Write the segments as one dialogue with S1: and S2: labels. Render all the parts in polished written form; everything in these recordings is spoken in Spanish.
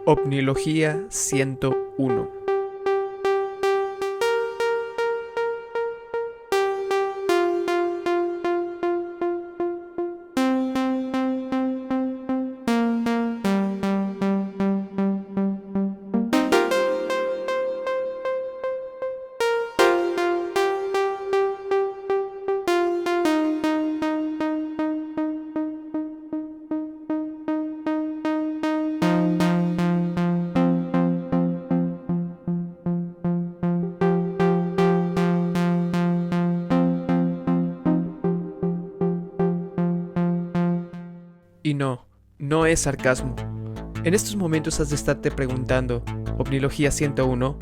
S1: Ovnilogía 101. Y no es sarcasmo. En estos momentos has de estarte preguntando, Ovnilogía 101,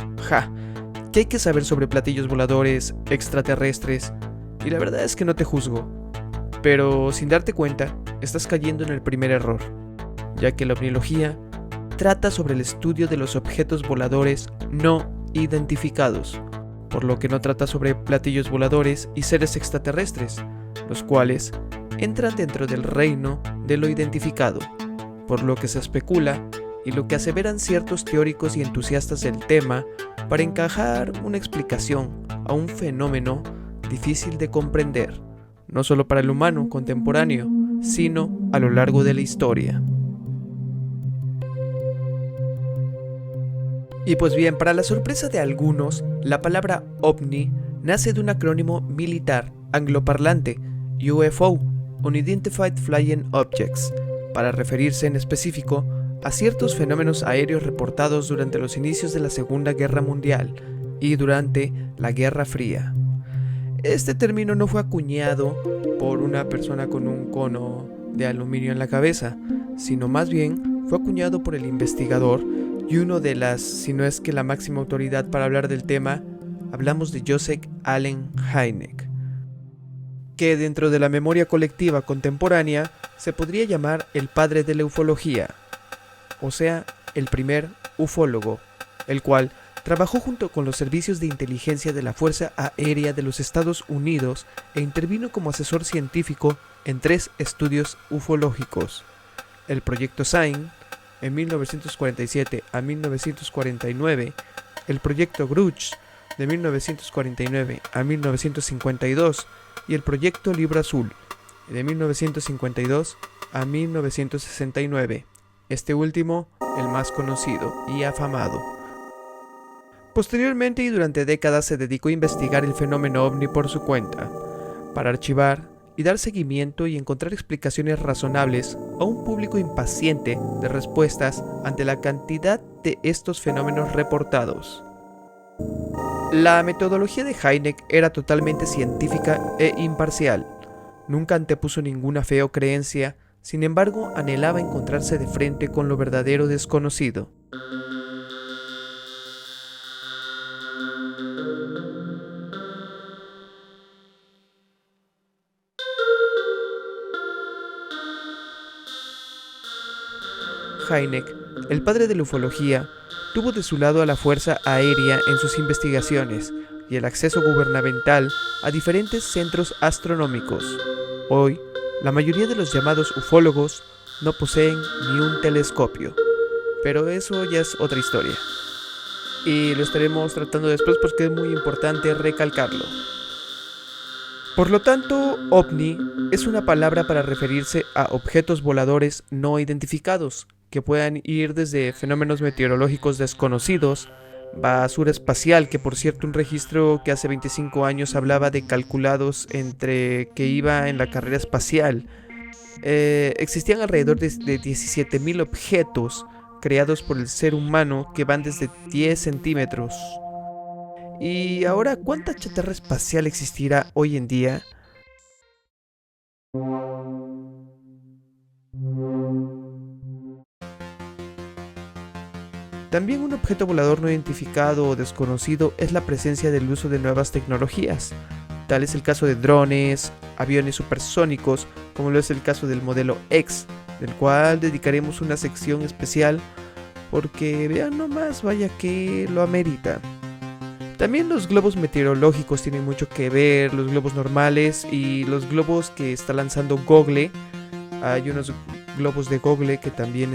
S1: ¿qué hay que saber sobre platillos voladores, extraterrestres? Y la verdad es que no te juzgo. Pero sin darte cuenta, estás cayendo en el primer error, ya que la ovnilogía trata sobre el estudio de los objetos voladores no identificados, por lo que no trata sobre platillos voladores y seres extraterrestres, los cuales entran dentro del reino de lo identificado, por lo que se especula y lo que aseveran ciertos teóricos y entusiastas del tema para encajar una explicación a un fenómeno difícil de comprender, no solo para el humano contemporáneo, sino a lo largo de la historia. Y pues bien, para la sorpresa de algunos, la palabra ovni nace de un acrónimo militar angloparlante, UFO, Unidentified Flying Objects, para referirse en específico a ciertos fenómenos aéreos reportados durante los inicios de la Segunda Guerra Mundial y durante la Guerra Fría. Este término no fue acuñado por una persona con un cono de aluminio en la cabeza, sino más bien fue acuñado por el investigador y uno de las, si no es que la máxima autoridad para hablar del tema. Hablamos de Joseph Allen Hynek, que dentro de la memoria colectiva contemporánea se podría llamar el padre de la ufología, o sea, el primer ufólogo, el cual trabajó junto con los servicios de inteligencia de la Fuerza Aérea de los Estados Unidos e intervino como asesor científico en 3 estudios ufológicos: el Proyecto Sign en 1947 a 1949, el Proyecto Grudge de 1949 a 1952 y el Proyecto Libro Azul de 1952 a 1969, este último el más conocido y afamado. Posteriormente y durante décadas se dedicó a investigar el fenómeno ovni por su cuenta, para archivar y dar seguimiento y encontrar explicaciones razonables a un público impaciente de respuestas ante la cantidad de estos fenómenos reportados. La metodología de Hynek era totalmente científica e imparcial. Nunca antepuso ninguna fe o creencia, sin embargo anhelaba encontrarse de frente con lo verdadero desconocido. Hynek, el padre de la ufología, tuvo de su lado a la Fuerza Aérea en sus investigaciones y el acceso gubernamental a diferentes centros astronómicos. Hoy, la mayoría de los llamados ufólogos no poseen ni un telescopio, pero eso ya es otra historia. Y lo estaremos tratando después porque es muy importante recalcarlo. Por lo tanto, ovni es una palabra para referirse a objetos voladores no identificados, que puedan ir desde fenómenos meteorológicos desconocidos, basura espacial, que por cierto un registro que hace 25 años hablaba de calculados entre que iba en la carrera espacial. Existían alrededor de 17.000 objetos creados por el ser humano que van desde 10 centímetros. Y ahora, ¿cuánta chatarra espacial existirá hoy en día? También un objeto volador no identificado o desconocido es la presencia del uso de nuevas tecnologías. Tal es el caso de drones, aviones supersónicos, como lo es el caso del modelo X, del cual dedicaremos una sección especial porque vean nomás, vaya que lo amerita. También los globos meteorológicos tienen mucho que ver, los globos normales y los globos que está lanzando Google. Hay unos globos de Google que también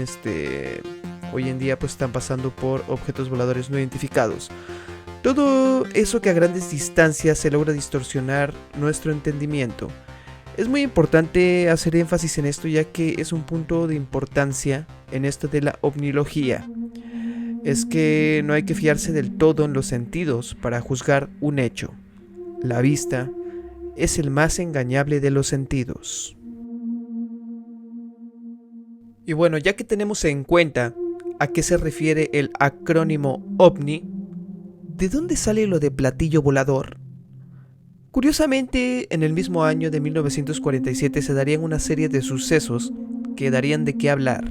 S1: hoy en día pues están pasando por objetos voladores no identificados. Todo eso que a grandes distancias se logra distorsionar nuestro entendimiento. Es muy importante hacer énfasis en esto, ya que es un punto de importancia en esto de la ovnilogía. Es que no hay que fiarse del todo en los sentidos para juzgar un hecho. La vista es el más engañable de los sentidos. Y bueno, ya que tenemos en cuenta a qué se refiere el acrónimo OVNI, ¿de dónde sale lo de platillo volador? Curiosamente, en el mismo año de 1947 se darían una serie de sucesos que darían de qué hablar.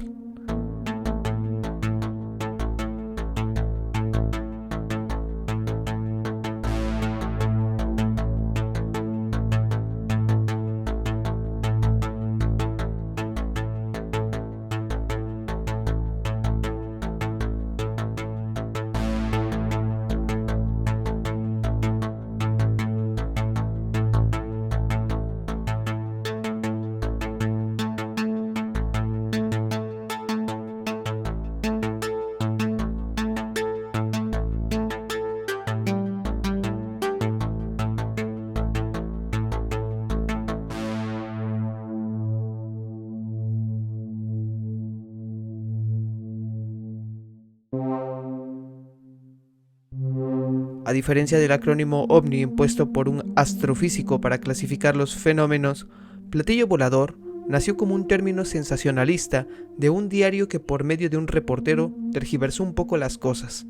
S1: A diferencia del acrónimo OVNI impuesto por un astrofísico para clasificar los fenómenos, platillo volador nació como un término sensacionalista de un diario que por medio de un reportero tergiversó un poco las cosas.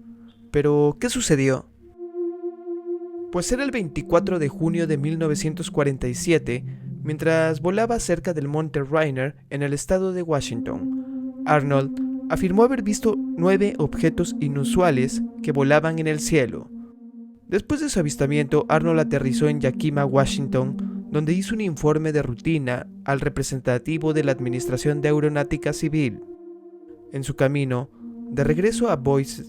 S1: Pero, ¿qué sucedió? Pues era el 24 de junio de 1947, mientras volaba cerca del monte Rainier en el estado de Washington. Arnold afirmó haber visto 9 objetos inusuales que volaban en el cielo. Después de su avistamiento, Arnold aterrizó en Yakima, Washington, donde hizo un informe de rutina al representativo de la Administración de Aeronáutica Civil. En su camino de regreso a Boise,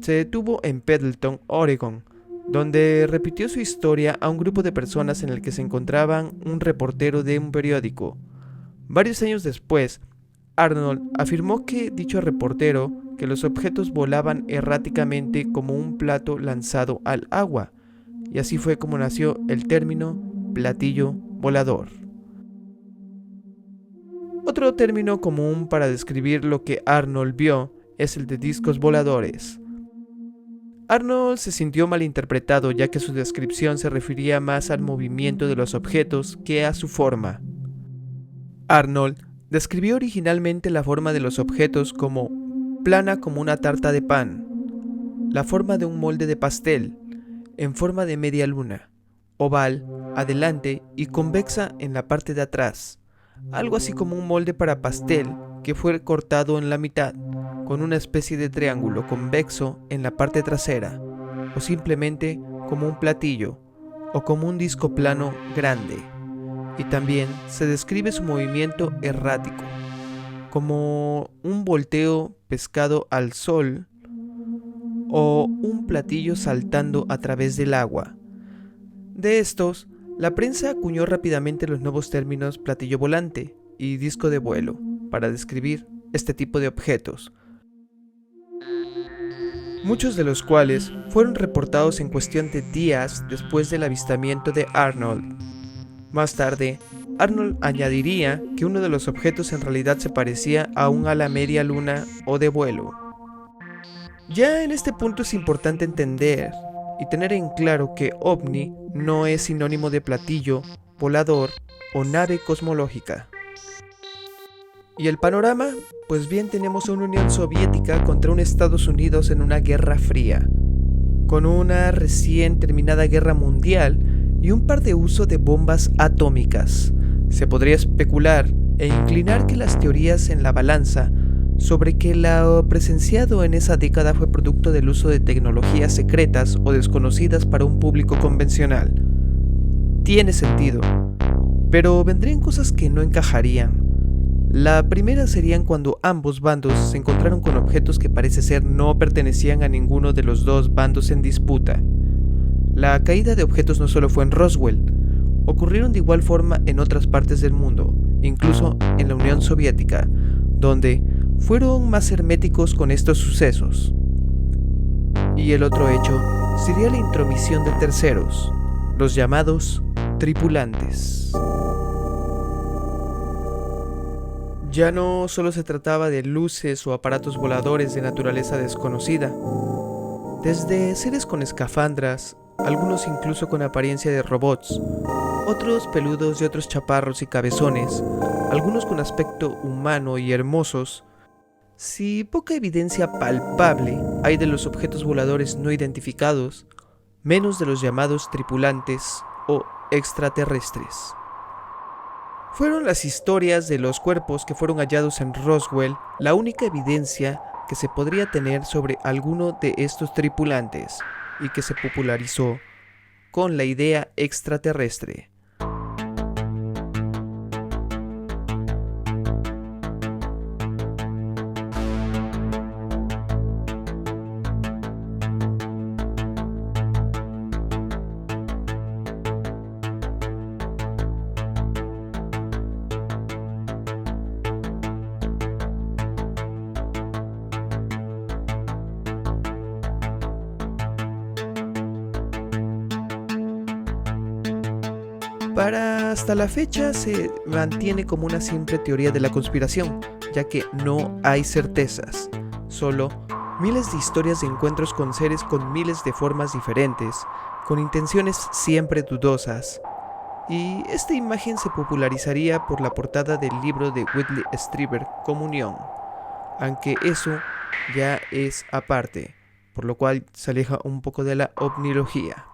S1: se detuvo en Pendleton, Oregon, donde repitió su historia a un grupo de personas en el que se encontraban un reportero de un periódico. Varios años después, Arnold afirmó que dicho reportero que los objetos volaban erráticamente como un plato lanzado al agua, y así fue como nació el término platillo volador. Otro término común para describir lo que Arnold vio es el de discos voladores. Arnold se sintió malinterpretado, ya que su descripción se refería más al movimiento de los objetos que a su forma. Arnold describió originalmente la forma de los objetos como plana como una tarta de pan, la forma de un molde de pastel, en forma de media luna, oval, adelante y convexa en la parte de atrás, algo así como un molde para pastel que fue cortado en la mitad, con una especie de triángulo convexo en la parte trasera, o simplemente como un platillo, o como un disco plano grande. Y también se describe su movimiento errático, como un volteo pescado al sol o un platillo saltando a través del agua. De estos, la prensa acuñó rápidamente los nuevos términos platillo volante y disco de vuelo para describir este tipo de objetos, muchos de los cuales fueron reportados en cuestión de días después del avistamiento de Arnold. Más tarde, Arnold añadiría que uno de los objetos en realidad se parecía a un ala media luna o de vuelo. Ya en este punto es importante entender y tener en claro que OVNI no es sinónimo de platillo, volador o nave cosmológica. ¿Y el panorama? Pues bien, tenemos a una Unión Soviética contra un Estados Unidos en una guerra fría, con una recién terminada guerra mundial y un par de uso de bombas atómicas. Se podría especular e inclinar que las teorías en la balanza sobre que lo presenciado en esa década fue producto del uso de tecnologías secretas o desconocidas para un público convencional. Tiene sentido, pero vendrían cosas que no encajarían. La primera serían cuando ambos bandos se encontraron con objetos que parece ser no pertenecían a ninguno de los dos bandos en disputa. La caída de objetos no solo fue en Roswell, ocurrieron de igual forma en otras partes del mundo, incluso en la Unión Soviética, donde, fueron más herméticos con estos sucesos. Y el otro hecho sería la intromisión de terceros, los llamados tripulantes. Ya no solo se trataba de luces o aparatos voladores de naturaleza desconocida. Desde seres con escafandras, algunos incluso con apariencia de robots, otros peludos y otros chaparros y cabezones, algunos con aspecto humano y hermosos. Si poca evidencia palpable hay de los objetos voladores no identificados, menos de los llamados tripulantes o extraterrestres. Fueron las historias de los cuerpos que fueron hallados en Roswell la única evidencia que se podría tener sobre alguno de estos tripulantes y que se popularizó con la idea extraterrestre. Hasta la fecha se mantiene como una simple teoría de la conspiración, ya que no hay certezas, solo miles de historias de encuentros con seres con miles de formas diferentes, con intenciones siempre dudosas. Y esta imagen se popularizaría por la portada del libro de Whitley Strieber, Comunión, aunque eso ya es aparte, por lo cual se aleja un poco de la ovnilogía.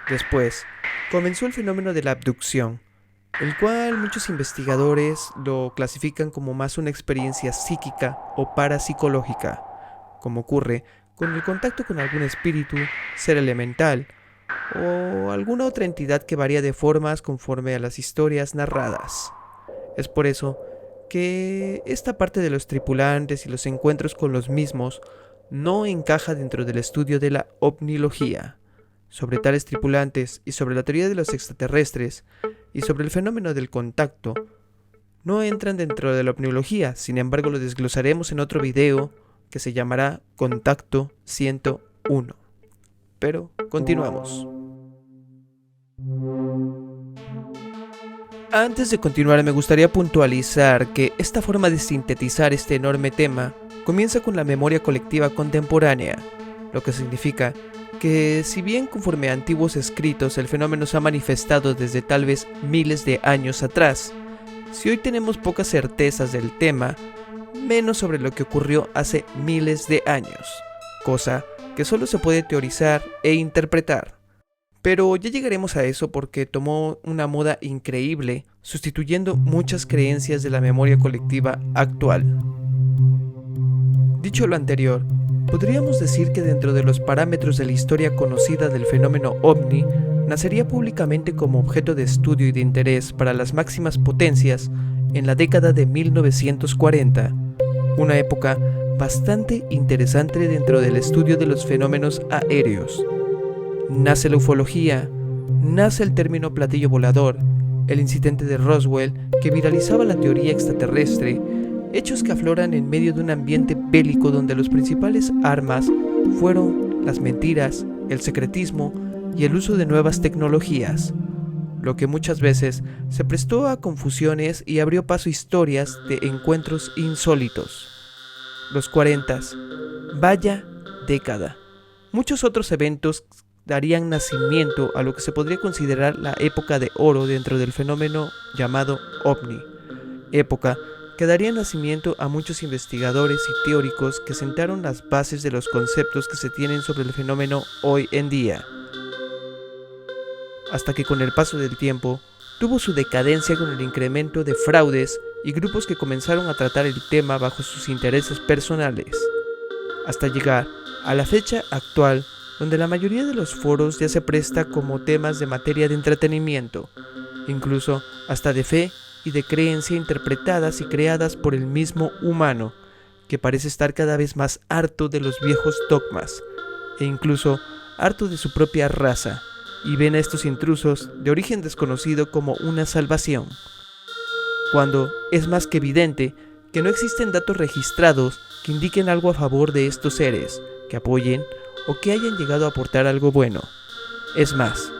S1: Después, comenzó el fenómeno de la abducción, el cual muchos investigadores lo clasifican como más una experiencia psíquica o parapsicológica, como ocurre con el contacto con algún espíritu, ser elemental o alguna otra entidad que varía de formas conforme a las historias narradas. Es por eso que esta parte de los tripulantes y los encuentros con los mismos no encaja dentro del estudio de la ovnilogía. Sobre tales tripulantes y sobre la teoría de los extraterrestres y sobre el fenómeno del contacto no entran dentro de la ovnilogía, sin embargo lo desglosaremos en otro video que se llamará Contacto 101. Pero continuamos. Antes de continuar me gustaría puntualizar que esta forma de sintetizar este enorme tema comienza con la memoria colectiva contemporánea, lo que significa que si bien conforme a antiguos escritos el fenómeno se ha manifestado desde tal vez miles de años atrás, si hoy tenemos pocas certezas del tema, menos sobre lo que ocurrió hace miles de años, cosa que solo se puede teorizar e interpretar. Pero ya llegaremos a eso porque tomó una moda increíble, sustituyendo muchas creencias de la memoria colectiva actual. Dicho lo anterior, podríamos decir que dentro de los parámetros de la historia conocida del fenómeno ovni, nacería públicamente como objeto de estudio y de interés para las máximas potencias en la década de 1940, una época bastante interesante dentro del estudio de los fenómenos aéreos. Nace la ufología, nace el término platillo volador, el incidente de Roswell que viralizaba la teoría extraterrestre, hechos que afloran en medio de un ambiente bélico donde los principales armas fueron las mentiras, el secretismo y el uso de nuevas tecnologías, lo que muchas veces se prestó a confusiones y abrió paso a historias de encuentros insólitos. Los 40s, vaya década. Muchos otros eventos darían nacimiento a lo que se podría considerar la época de oro dentro del fenómeno llamado ovni, época que daría nacimiento a muchos investigadores y teóricos que sentaron las bases de los conceptos que se tienen sobre el fenómeno hoy en día. Hasta que con el paso del tiempo, tuvo su decadencia con el incremento de fraudes y grupos que comenzaron a tratar el tema bajo sus intereses personales, hasta llegar a la fecha actual donde la mayoría de los foros ya se presta como temas de materia de entretenimiento, incluso hasta de fe y de creencia interpretadas y creadas por el mismo humano, que parece estar cada vez más harto de los viejos dogmas, e incluso harto de su propia raza, y ven a estos intrusos de origen desconocido como una salvación, cuando es más que evidente que no existen datos registrados que indiquen algo a favor de estos seres, que apoyen o que hayan llegado a aportar algo bueno. Es más,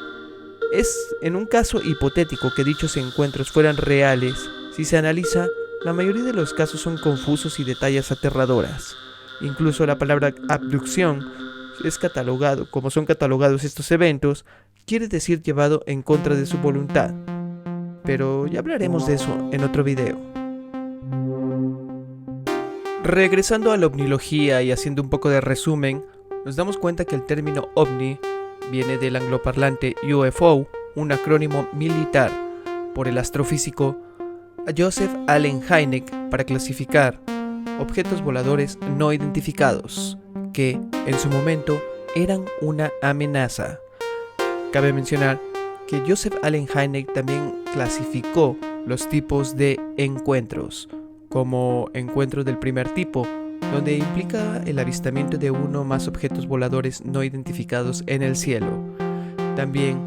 S1: es en un caso hipotético que dichos encuentros fueran reales. Si se analiza, la mayoría de los casos son confusos y detalles aterradoras. Incluso la palabra abducción es catalogado, como son catalogados estos eventos, quiere decir llevado en contra de su voluntad. Pero ya hablaremos de eso en otro video. Regresando a la ovnilogía y haciendo un poco de resumen, nos damos cuenta que el término ovni viene del angloparlante UFO, un acrónimo militar, por el astrofísico Joseph Allen Hynek, para clasificar objetos voladores no identificados, que en su momento eran una amenaza. Cabe mencionar que Joseph Allen Hynek también clasificó los tipos de encuentros, como encuentro del primer tipo, donde implica el avistamiento de uno o más objetos voladores no identificados en el cielo. También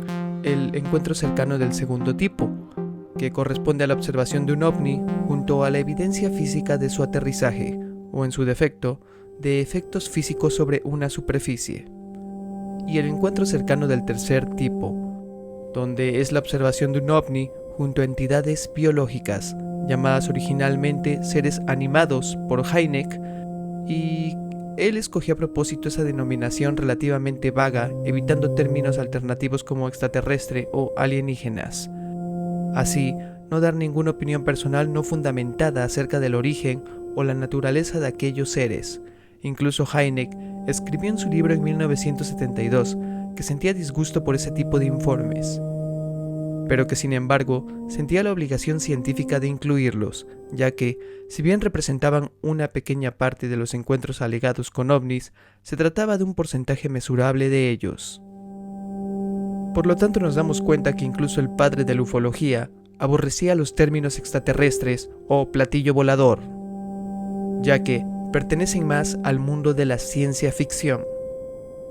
S1: el encuentro cercano del segundo tipo, que corresponde a la observación de un ovni junto a la evidencia física de su aterrizaje, o en su defecto, de efectos físicos sobre una superficie. Y el encuentro cercano del tercer tipo, donde es la observación de un ovni junto a entidades biológicas, llamadas originalmente seres animados por Hynek, y él escogió a propósito esa denominación relativamente vaga, evitando términos alternativos como extraterrestre o alienígenas. Así, no dar ninguna opinión personal no fundamentada acerca del origen o la naturaleza de aquellos seres. Incluso Hynek escribió en su libro en 1972 que sentía disgusto por ese tipo de informes, pero que sin embargo sentía la obligación científica de incluirlos, ya que, si bien representaban una pequeña parte de los encuentros alegados con ovnis, se trataba de un porcentaje mesurable de ellos. Por lo tanto, nos damos cuenta que incluso el padre de la ufología aborrecía los términos extraterrestres o platillo volador, ya que pertenecen más al mundo de la ciencia ficción.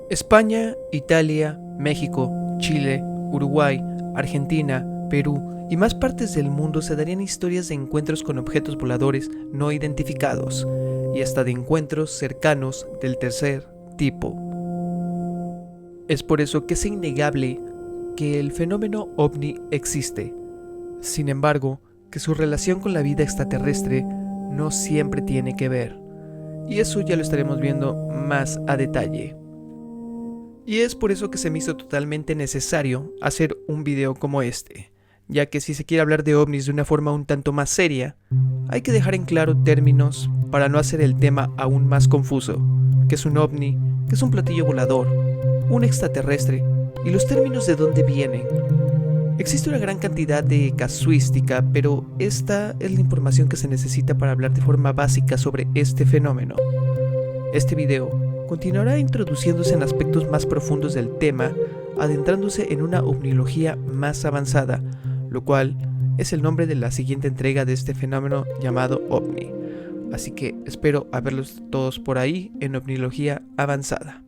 S1: España, Italia, México, Chile, Uruguay, Argentina, Perú y más partes del mundo se darían historias de encuentros con objetos voladores no identificados y hasta de encuentros cercanos del tercer tipo. Es por eso que es innegable que el fenómeno ovni existe. Sin embargo, que su relación con la vida extraterrestre no siempre tiene que ver. Y eso ya lo estaremos viendo más a detalle. Y es por eso que se me hizo totalmente necesario hacer un video como este, ya que si se quiere hablar de ovnis de una forma un tanto más seria, hay que dejar en claro términos para no hacer el tema aún más confuso. ¿Qué es un ovni? ¿Qué es un platillo volador? ¿Un extraterrestre? Y los términos de dónde vienen. Existe una gran cantidad de casuística, pero esta es la información que se necesita para hablar de forma básica sobre este fenómeno. Este video continuará introduciéndose en aspectos más profundos del tema, adentrándose en una ovnilogía más avanzada, lo cual es el nombre de la siguiente entrega de este fenómeno llamado ovni. Así que espero haberlos todos por ahí en ovnilogía avanzada.